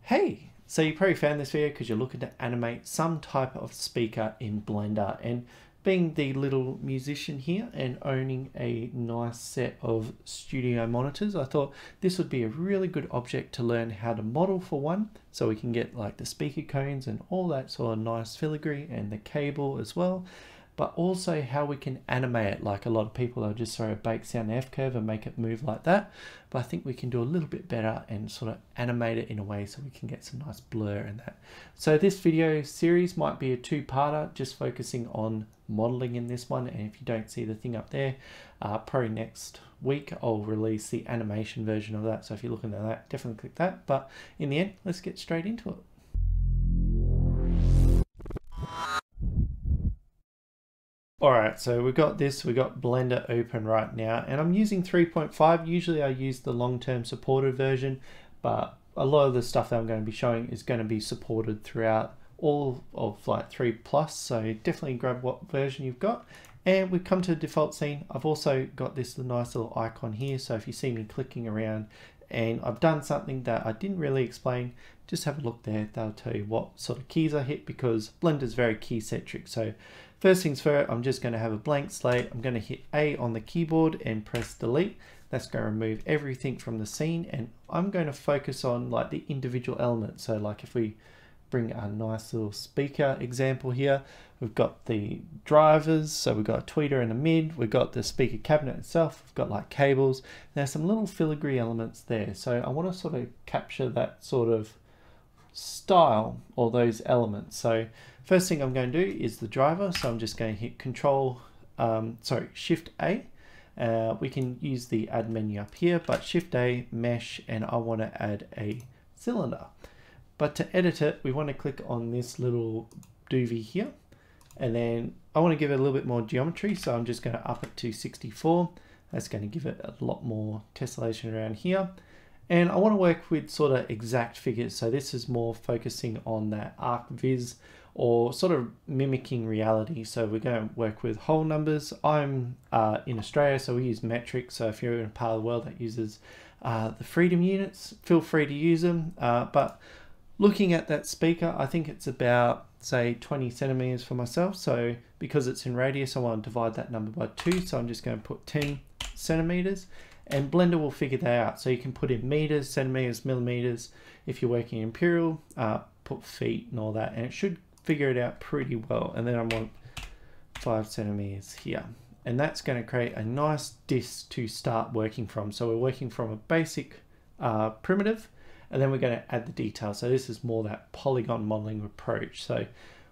Hey, so you probably found this video because you're looking to animate some type of speaker in Blender, and being the little musician here and owning a nice set of studio monitors, I thought this would be a really good object to learn how to model for one, so we can get like the speaker cones and all that sort of nice filigree and the cable as well, but also how we can animate it. Like a lot of people, they'll just throw a bake sound F curve and make it move like that, but I think we can do a little bit better and sort of animate it in a way so we can get some nice blur in that. So this video series might be a two-parter, just focusing on modeling in this one, and if you don't see the thing up there, probably next week I'll release the animation version of that, so if you're looking at that, definitely click that. But in the end, let's get straight into it. Alright, so we've got Blender open right now, and I'm using 3.5. Usually I use the long-term supported version, but a lot of the stuff that I'm going to be showing is going to be supported throughout all of like 3+, so definitely grab what version you've got. And we've come to the default scene. I've also got this nice little icon here, so if you see me clicking around and I've done something that I didn't really explain, just have a look there. They'll tell you what sort of keys I hit, because Blender's very key centric. So first things first, I'm just going to have a blank slate. I'm going to hit A on the keyboard and press delete. That's going to remove everything from the scene, and I'm going to focus on like the individual elements. So like if we bring a nice little speaker example here, we've got the drivers, so we've got a tweeter in the mid, we've got the speaker cabinet itself, we've got like cables, there's some little filigree elements there. So I want to sort of capture that sort of style or those elements. So first thing I'm going to do is the driver, so I'm just going to hit Shift A. We can use the add menu up here, but Shift A, mesh, and I want to add a cylinder. But to edit it, we want to click on this little doobie here, and then I want to give it a little bit more geometry, so I'm just going to up it to 64. That's going to give it a lot more tessellation around here. And I want to work with sort of exact figures, so this is more focusing on that arc viz, or sort of mimicking reality. So we're going to work with whole numbers. I'm in Australia, so we use metric, so if you're in a part of the world that uses the freedom units, feel free to use them. But looking at that speaker, I think it's about, say, 20 centimeters for myself. So because it's in radius, I want to divide that number by 2. So I'm just going to put 10 centimeters, and Blender will figure that out. So you can put in meters, centimeters, millimeters. If you're working in imperial, put feet and all that, and it should figure it out pretty well. And then I want 5 centimeters here. And that's going to create a nice disk to start working from. So we're working from a basic primitive, and then we're going to add the detail. So this is more that polygon modeling approach. So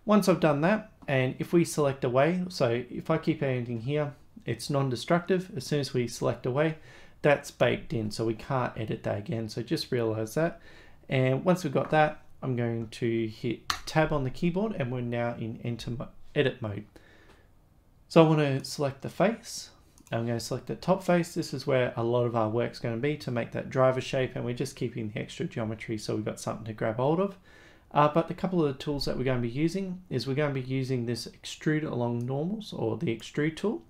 once I've done that, and if we select away, so if I keep editing here, it's non-destructive. As soon as we select away, that's baked in, so we can't edit that again. So just realize that. And once we've got that, I'm going to hit tab on the keyboard, and we're now in edit mode. So I want to select the face. I'm going to select the top face. This is where a lot of our work's going to be to make that driver shape, and we're just keeping the extra geometry so we've got something to grab hold of. But a couple of the tools that we're going to be using is we're going to be using this extrude along normals, or the extrude tool.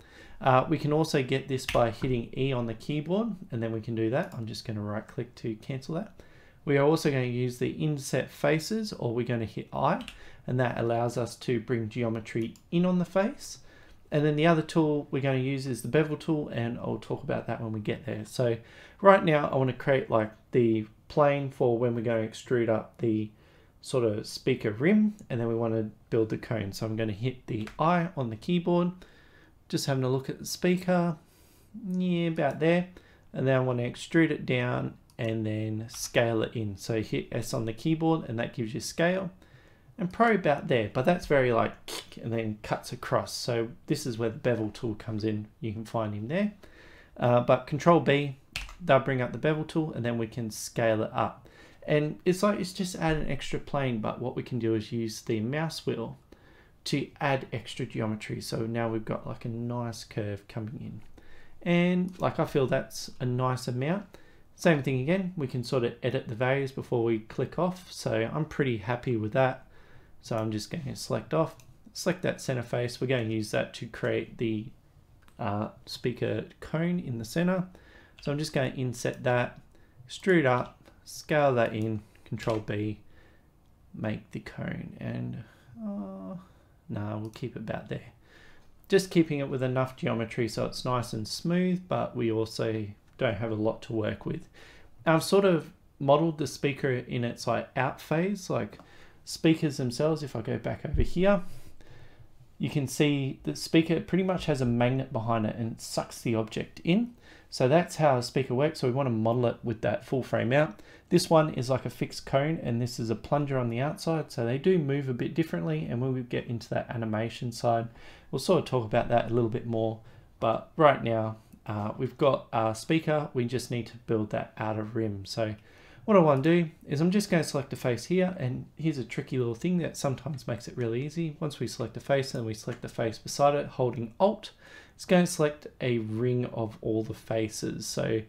We can also get this by hitting E on the keyboard, and then we can do that. I'm just going to right click to cancel that. We are also going to use the inset faces, or we're going to hit I, and that allows us to bring geometry in on the face. And then the other tool we're going to use is the bevel tool, and I'll talk about that when we get there. So right now I want to create like the plane for when we're going to extrude up the sort of speaker rim, and then we want to build the cone. So I'm going to hit the I on the keyboard, just having a look at the speaker, yeah, about there. And then I want to extrude it down and then scale it in. So hit S on the keyboard, and that gives you scale. And probably about there, but that's very like, and then cuts across. So this is where the bevel tool comes in. You can find him there. But Control B, they'll bring up the bevel tool, and then we can scale it up. And it's just add an extra plane, but what we can do is use the mouse wheel to add extra geometry. So now we've got like a nice curve coming in. And like, I feel that's a nice amount. Same thing again, we can sort of edit the values before we click off. So I'm pretty happy with that. So I'm just going to select off, select that center face. We're going to use that to create the speaker cone in the center. So I'm just going to inset that, extrude up, scale that in, Control B, make the cone, and no, we'll keep it about there. Just keeping it with enough geometry so it's nice and smooth, but we also don't have a lot to work with. I've sort of modeled the speaker in its like out phase, like speakers themselves. If I go back over here, you can see the speaker pretty much has a magnet behind it and it sucks the object in. So that's how a speaker works. So we want to model it with that full frame out. This one is like a fixed cone and this is a plunger on the outside. So they do move a bit differently, and when we get into that animation side, we'll sort of talk about that a little bit more. But right now we've got our speaker. We just need to build that outer rim. So what I want to do is I'm just going to select a face here, and here's a tricky little thing that sometimes makes it really easy. Once we select a face and we select the face beside it, holding Alt, it's going to select a ring of all the faces. So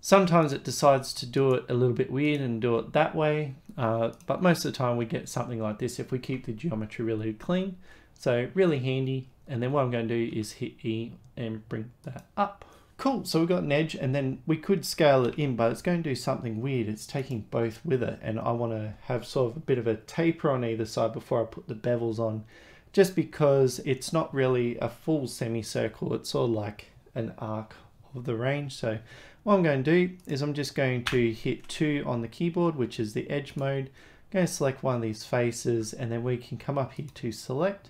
sometimes it decides to do it a little bit weird and do it that way, but most of the time we get something like this if we keep the geometry really clean. So really handy. And then what I'm going to do is hit E and bring that up. Cool, so we've got an edge, and then we could scale it in, but it's going to do something weird. It's taking both with it, and I want to have sort of a bit of a taper on either side before I put the bevels on, just because it's not really a full semicircle. It's sort of like an arc of the range. So what I'm going to do is I'm just going to hit 2 on the keyboard, which is the edge mode. I'm going to select one of these faces, and then we can come up here to select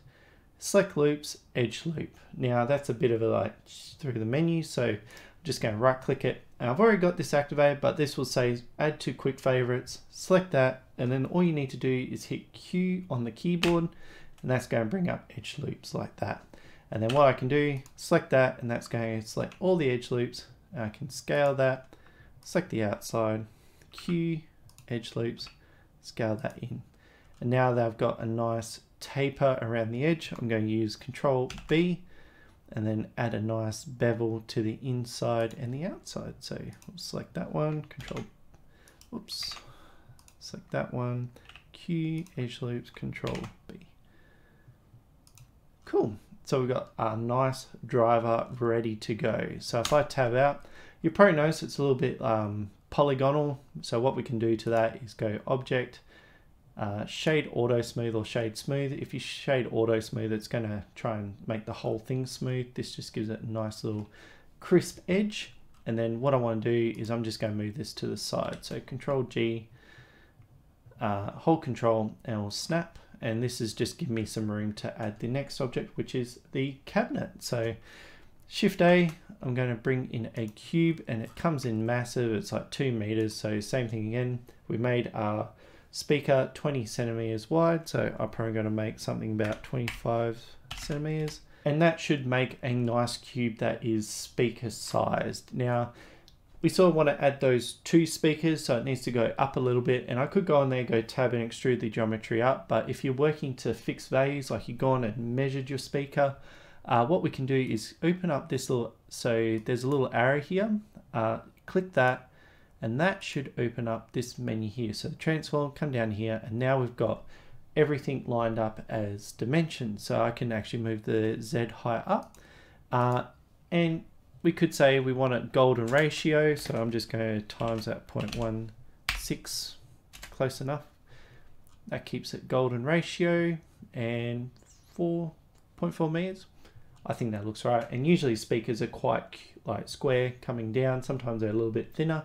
loops, edge loop. Now that's a bit of a like through the menu, so I'm just going to right click it. And I've already got this activated, but this will say add to quick favorites, select that, and then all you need to do is hit Q on the keyboard, and that's going to bring up edge loops like that. And then what I can do, select that, and that's going to select all the edge loops. And I can scale that, select the outside, Q, edge loops, scale that in. And now that I've got a nice taper around the edge, I'm going to use Control B and then add a nice bevel to the inside and the outside. So we'll select that one, select that one, Q, edge loops, Control B. Cool. So we've got a nice driver ready to go. So if I tab out, you probably notice it's a little bit polygonal. So what we can do to that is go Object, Shade Auto Smooth or Shade Smooth. If you shade Auto Smooth, it's going to try and make the whole thing smooth. This just gives it a nice little crisp edge. And then what I want to do is I'm just going to move this to the side. So Control G, hold Control, and we'll snap. And this is just giving me some room to add the next object, which is the cabinet. So Shift A, I'm going to bring in a cube, and it comes in massive. It's like 2 meters. So same thing again. We made our speaker 20 centimeters wide. So I'm probably going to make something about 25 centimeters. And that should make a nice cube that is speaker sized. Now, we sort of want to add those 2 speakers, so it needs to go up a little bit, and I could go on there, go tab and extrude the geometry up, but if you're working to fixed values, like you go on and measured your speaker, what we can do is open up this little, so there's a little arrow here, click that, and that should open up this menu here. So the transform, come down here, and now we've got everything lined up as dimensions, so I can actually move the Z higher up, and we could say we want a golden ratio, so I'm just going to times that 0.16, close enough. That keeps it golden ratio, and 4.4 meters. I think that looks right. And usually speakers are quite like square coming down. Sometimes they're a little bit thinner,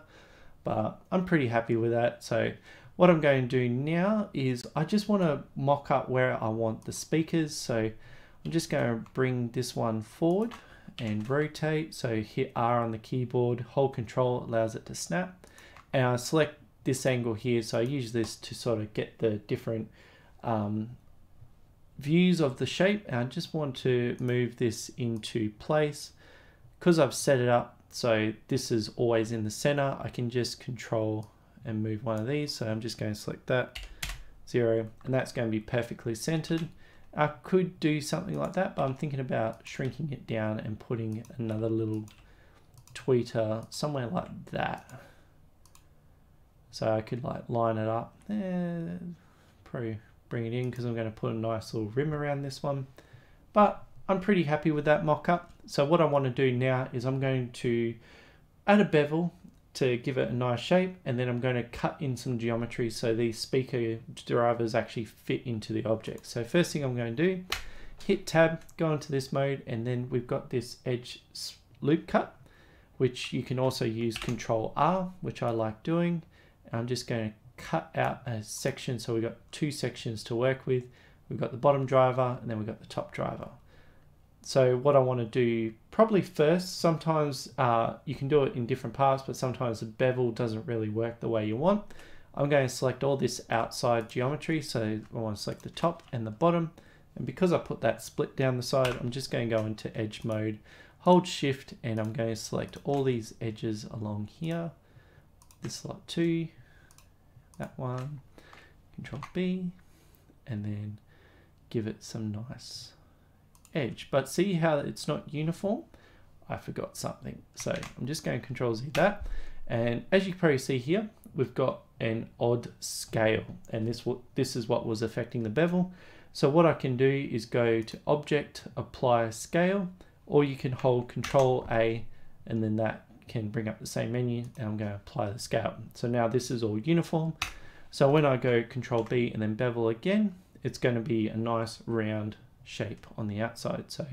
but I'm pretty happy with that. So what I'm going to do now is I just want to mock up where I want the speakers. So I'm just going to bring this one forward and rotate. So hit R on the keyboard, hold Control, allows it to snap, and I select this angle here. So I use this to sort of get the different views of the shape, and I just want to move this into place because I've set it up so this is always in the center. I can just control and move one of these, so I'm just going to select that 0, and that's going to be perfectly centered. I could do something like that, but I'm thinking about shrinking it down and putting another little tweeter somewhere like that. So I could like line it up, probably bring it in because I'm going to put a nice little rim around this one. But I'm pretty happy with that mock-up. So what I want to do now is I'm going to add a bevel to give it a nice shape, and then I'm going to cut in some geometry so these speaker drivers actually fit into the object. So first thing I'm going to do, hit tab, go into this mode, and then we've got this edge loop cut, which you can also use Control R, which I like doing. I'm just going to cut out a section, so we've got two sections to work with. We've got the bottom driver and then we've got the top driver. So what I want to do probably first, sometimes you can do it in different parts, but sometimes the bevel doesn't really work the way you want. I'm going to select all this outside geometry, so I want to select the top and the bottom, and because I put that split down the side, I'm just going to go into edge mode, hold shift, and I'm going to select all these edges along here, this lot 2, that one, Control B, and then give it some nice edge. But see how it's not uniform? I forgot something. So I'm just going to Control Z that. And as you can probably see here, we've got an odd scale, and this is what was affecting the bevel. So what I can do is go to Object, Apply Scale, or you can hold Control A, and then that can bring up the same menu, and I'm going to apply the scale. So now this is all uniform. So when I go Control B and then bevel again, it's going to be a nice round shape on the outside. So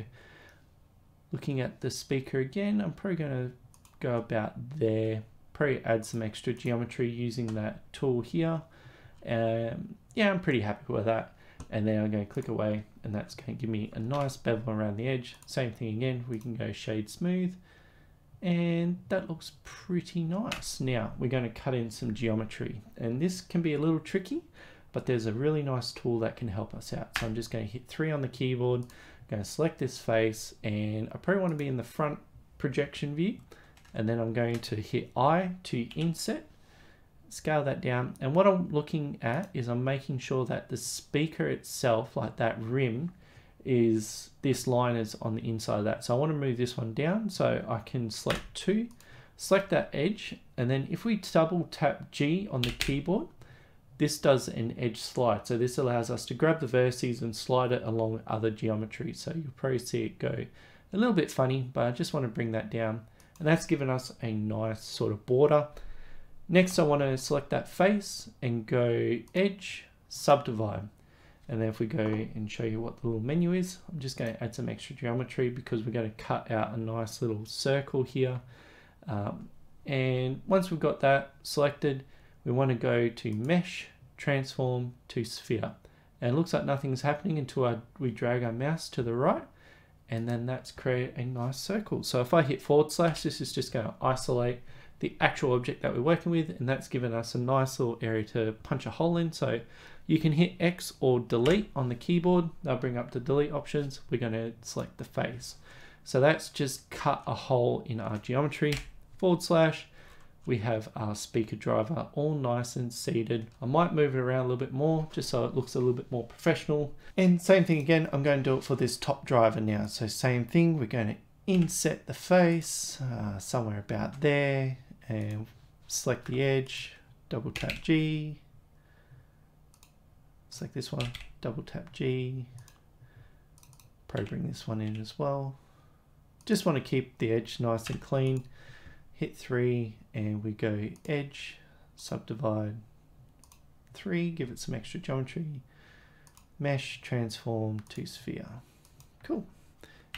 looking at the speaker again, I'm probably going to go about there, probably add some extra geometry using that tool here. Yeah, I'm pretty happy with that. And then I'm going to click away, and that's going to give me a nice bevel around the edge. Same thing again, we can go shade smooth, and that looks pretty nice. Now we're going to cut in some geometry, and this can be a little tricky, but there's a really nice tool that can help us out. So I'm just going to hit 3 on the keyboard, I'm going to select this face, and I probably want to be in the front projection view, and then I'm going to hit I to inset, scale that down, and what I'm looking at is I'm making sure that the speaker itself, like that rim, is this line is on the inside of that. So I want to move this one down, so I can select 2, select that edge, and then if we double tap G on the keyboard, this does an edge slide. So this allows us to grab the vertices and slide it along other geometry. So you'll probably see it go a little bit funny, but I just want to bring that down, and that's given us a nice sort of border. Next, I want to select that face and go Edge, Subdivide. And then if we go and show you what the little menu is, I'm just going to add some extra geometry because we're going to cut out a nice little circle here. And once we've got that selected, we want to go to Mesh, Transform to Sphere. And it looks like nothing's happening until we drag our mouse to the right, and then that's create a nice circle. So if I hit /, this is just going to isolate the actual object that we're working with, and that's given us a nice little area to punch a hole in. So you can hit X or delete on the keyboard, they'll bring up the delete options. We're going to select the face. So that's just cut a hole in our geometry, /, we have our speaker driver all nice and seated. I might move it around a little bit more just so it looks a little bit more professional. And same thing again, I'm going to do it for this top driver now. So same thing, we're going to inset the face somewhere about there, and select the edge, double tap G, select this one, double tap G, probably bring this one in as well. Just want to keep the edge nice and clean. Hit 3 and we go Edge, Subdivide 3, give it some extra geometry, Mesh, Transform to Sphere. Cool.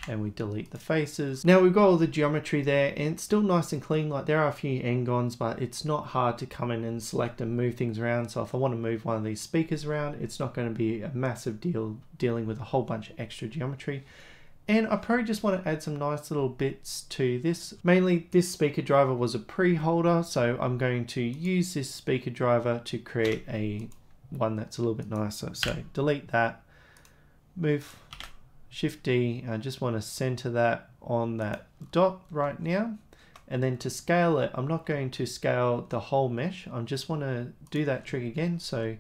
And we delete the faces. Now we've got all the geometry there, and it's still nice and clean. Like, there are a few n-gons, but it's not hard to come in and select and move things around. So if I want to move one of these speakers around, it's not going to be a massive deal dealing with a whole bunch of extra geometry. And I probably just want to add some nice little bits to this. Mainly this speaker driver was a pre-holder, so I'm going to use this speaker driver to create a one that's a little bit nicer. So delete that, move Shift D, I just want to center that on that dot right now. And then to scale it, I'm not going to scale the whole mesh. I just want to do that trick again. So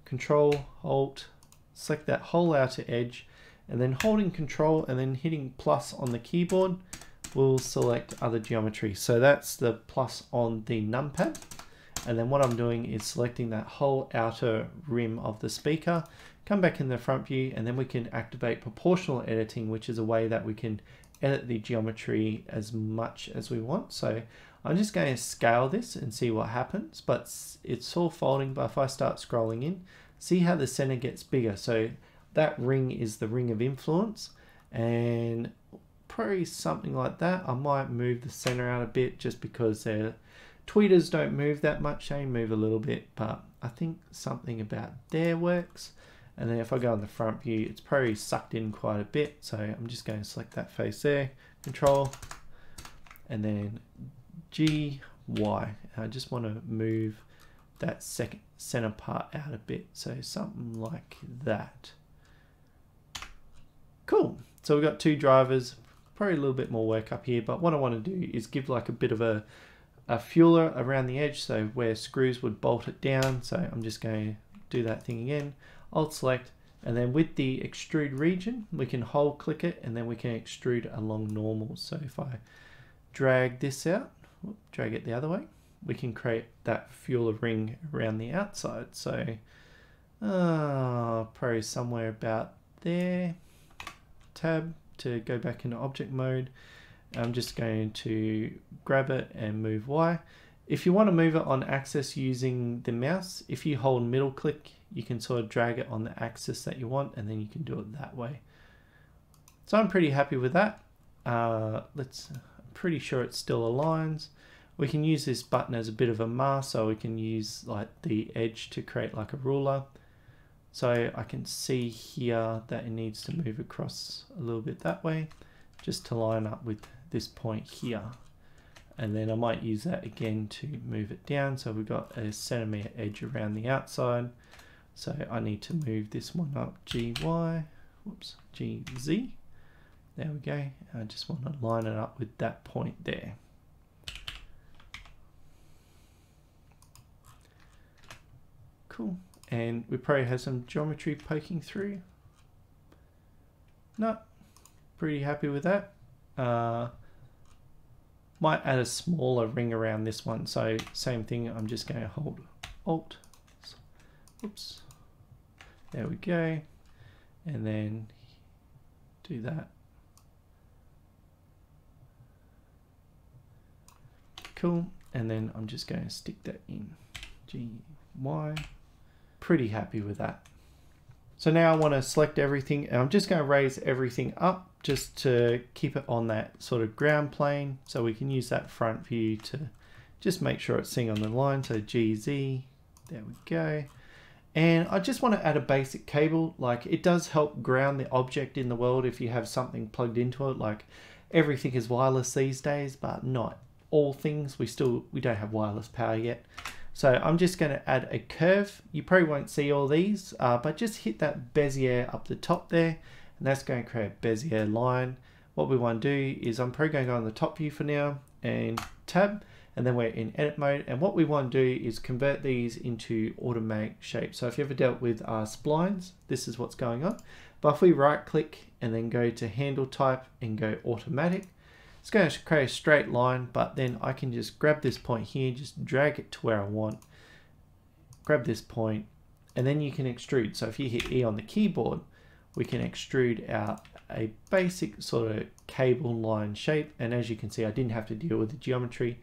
Control, Alt, select that whole outer edge, and then holding Control and then hitting plus on the keyboard will select other geometry. So that's the plus on the numpad. And then what I'm doing is selecting that whole outer rim of the speaker, come back in the front view, and then we can activate proportional editing, which is a way that we can edit the geometry as much as we want. So I'm just going to scale this and see what happens, but it's all folding. But if I start scrolling in, see how the center gets bigger. So that ring is the ring of influence, and probably something like that. I might move the center out a bit just because their tweeters don't move that much. They move a little bit, but I think something about there works. And then if I go on the front view, it's probably sucked in quite a bit. So I'm just going to select that face there, Control, and then G, Y. I just want to move that second center part out a bit. So something like that. Cool. So we've got two drivers, probably a little bit more work up here, but what I want to do is give like a bit of a fueler around the edge, so where screws would bolt it down. So I'm just going to do that thing again. Alt select, and then with the extrude region, we can hold click it, and then we can extrude along normal. So if I drag this out, drag it the other way, we can create that fueler ring around the outside. So probably somewhere about there. Tab to go back into object mode. I'm just going to grab it and move Y. If you want to move it on axis using the mouse, if you hold middle click, you can sort of drag it on the axis that you want, and then you can do it that way. So I'm pretty happy with that. I'm pretty sure it still aligns. We can use this button as a bit of a mask, so we can use like the edge to create like a ruler. So I can see here that it needs to move across a little bit that way, just to line up with this point here. And then I might use that again to move it down. So we've got a centimeter edge around the outside. So I need to move this one up GY, whoops, GZ. There we go. I just want to line it up with that point there. Cool. And we probably have some geometry poking through. No, pretty happy with that. Might add a smaller ring around this one. So same thing, I'm just going to hold Alt. Oops. There we go. And then do that. Cool. And then I'm just going to stick that in. GY. Pretty happy with that. So now I want to select everything, and I'm just going to raise everything up just to keep it on that sort of ground plane, so we can use that front view to just make sure it's sitting on the line. So GZ, there we go. And I just want to add a basic cable. Like, it does help ground the object in the world if you have something plugged into it. Like, everything is wireless these days, but not all things. We don't have wireless power yet. So I'm just going to add a curve. You probably won't see all these, but just hit that Bezier up the top there, and that's going to create a Bezier line. What we want to do is, I'm probably going to go on the top view for now and tab, and then we're in edit mode. And what we want to do is convert these into automatic shapes. So if you ever dealt with splines, this is what's going on. But if we right click and then go to handle type and go automatic, it's going to create a straight line, but then I can just grab this point here, just drag it to where I want, grab this point, and then you can extrude. So if you hit E on the keyboard, we can extrude out a basic sort of cable line shape. And as you can see, I didn't have to deal with the geometry.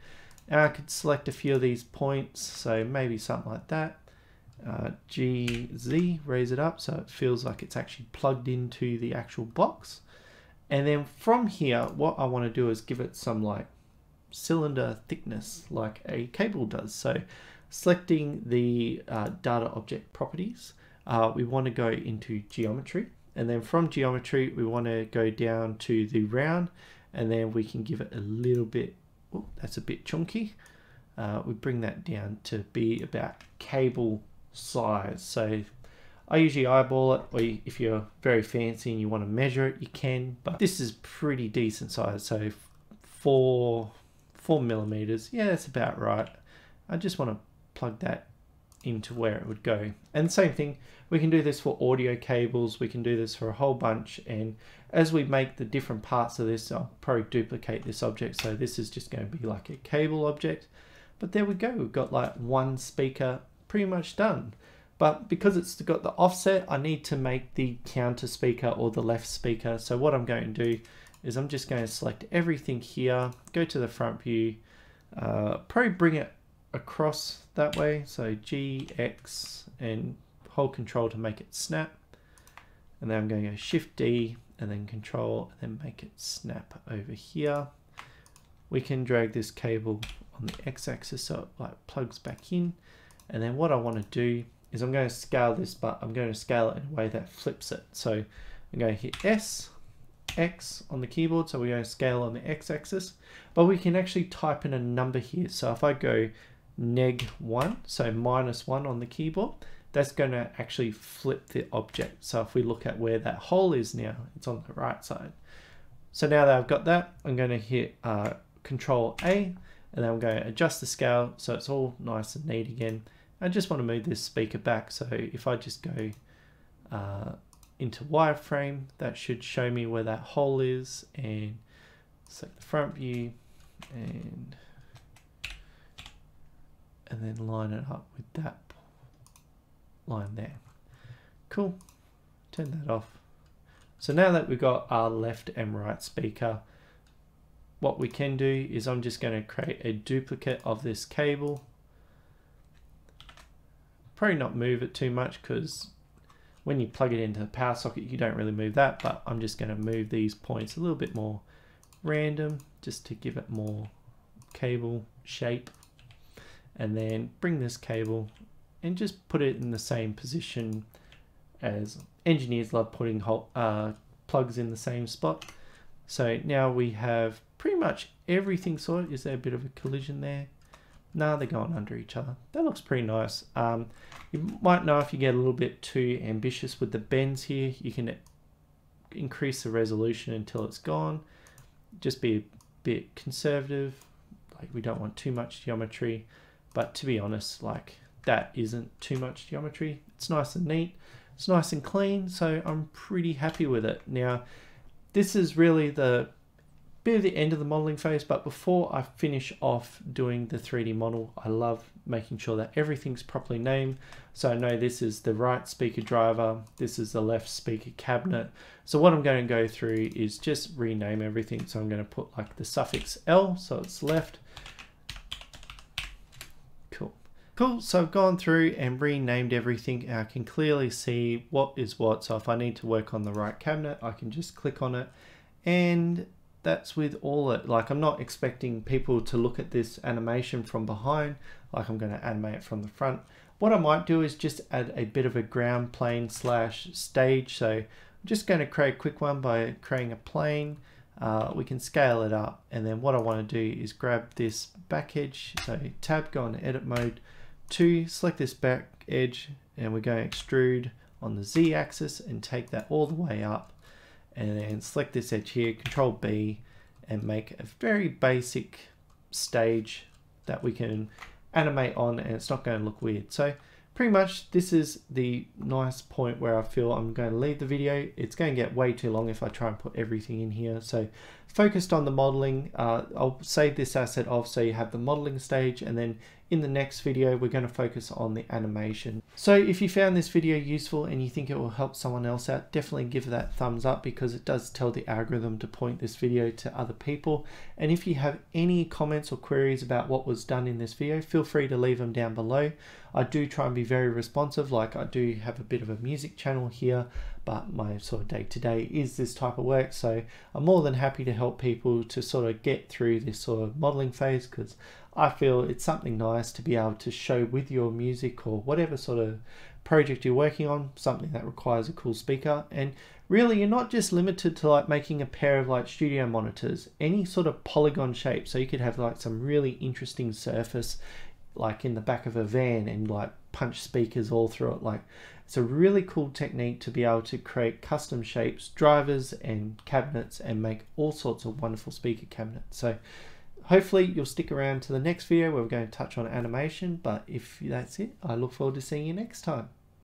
And I could select a few of these points, so maybe something like that. GZ, raise it up so it feels like it's actually plugged into the actual box. And then from here, what I want to do is give it some like cylinder thickness like a cable does. So selecting the data object properties, we want to go into geometry. And then from geometry, we want to go down to the round, and then we can give it a little bit, oh, that's a bit chunky. We bring that down to be about cable size. So I usually eyeball it, or if you're very fancy and you want to measure it, you can, but this is pretty decent size. So 4 millimeters, yeah, that's about right. I just want to plug that into where it would go. And same thing, we can do this for audio cables, we can do this for a whole bunch. And as we make the different parts of this, I'll probably duplicate this object. So this is just going to be like a cable object, but there we go. We've got like one speaker pretty much done. But because it's got the offset, I need to make the counter speaker or the left speaker. So what I'm going to do is I'm just going to select everything here, go to the front view, Probably bring it across that way. So G, X, and hold Control to make it snap. And then I'm going to go Shift D and then Control and then make it snap over here. We can drag this cable on the X-axis so it like plugs back in. And then what I want to do is I'm going to scale this, but I'm going to scale it in a way that flips it. So I'm going to hit S, X on the keyboard. So we're going to scale on the X-axis, but we can actually type in a number here. So if I go -1, so -1 on the keyboard, that's going to actually flip the object. So if we look at where that hole is now, it's on the right side. So now that I've got that, I'm going to hit Control A, and then I'm going to adjust the scale so it's all nice and neat again. I just want to move this speaker back. So if I just go into wireframe, that should show me where that hole is, and select the front view and then line it up with that line there. Cool. Turn that off. So now that we've got our left and right speaker, what we can do is I'm just going to create a duplicate of this cable. Probably not move it too much because when you plug it into the power socket you don't really move that, but I'm just going to move these points a little bit more random just to give it more cable shape, and then bring this cable and just put it in the same position as engineers love putting plugs in the same spot. So now we have pretty much everything sorted. Is there a bit of a collision there? No, they're going under each other. That looks pretty nice. You might know if you get a little bit too ambitious with the bends here, you can increase the resolution until it's gone. Just be a bit conservative. Like, we don't want too much geometry, but to be honest, like, that isn't too much geometry. It's nice and neat. It's nice and clean, so I'm pretty happy with it. Now, this is really the bit of the end of the modeling phase, but before I finish off doing the 3D model, I love making sure that everything's properly named. So I know this is the right speaker driver, this is the left speaker cabinet. So what I'm going to go through is just rename everything. So I'm going to put like the suffix L, so it's left. Cool, so I've gone through and renamed everything, and I can clearly see what is what. So if I need to work on the right cabinet, I can just click on it, and that's with all it. Like, I'm not expecting people to look at this animation from behind, like I'm going to animate it from the front. What I might do is just add a bit of a ground plane / stage. So I'm just going to create a quick one by creating a plane. We can scale it up, and then what I want to do is grab this back edge. So tab, go into edit mode, 2, select this back edge, and we're going to extrude on the Z axis and take that all the way up, and then select this edge here, Control B, and make a very basic stage that we can animate on, and it's not going to look weird. So pretty much this is the nice point where I feel I'm going to leave the video. It's going to get way too long if I try and put everything in here. So focused on the modeling, I'll save this asset off so you have the modeling stage, and then in the next video we're going to focus on the animation. So if you found this video useful and you think it will help someone else out, definitely give that thumbs up, because it does tell the algorithm to point this video to other people. And if you have any comments or queries about what was done in this video, feel free to leave them down below. I do try and be very responsive. Like, I do have a bit of a music channel here, but my sort of day-to-day is this type of work, so I'm more than happy to help people to sort of get through this sort of modeling phase, because I feel it's something nice to be able to show with your music or whatever sort of project you're working on, something that requires a cool speaker. And really, you're not just limited to like making a pair of like studio monitors, any sort of polygon shape. So you could have like some really interesting surface like in the back of a van and like punch speakers all through it. Like, it's a really cool technique to be able to create custom shapes, drivers and cabinets, and make all sorts of wonderful speaker cabinets. So hopefully you'll stick around to the next video where we're going to touch on animation, but if that's it, I look forward to seeing you next time.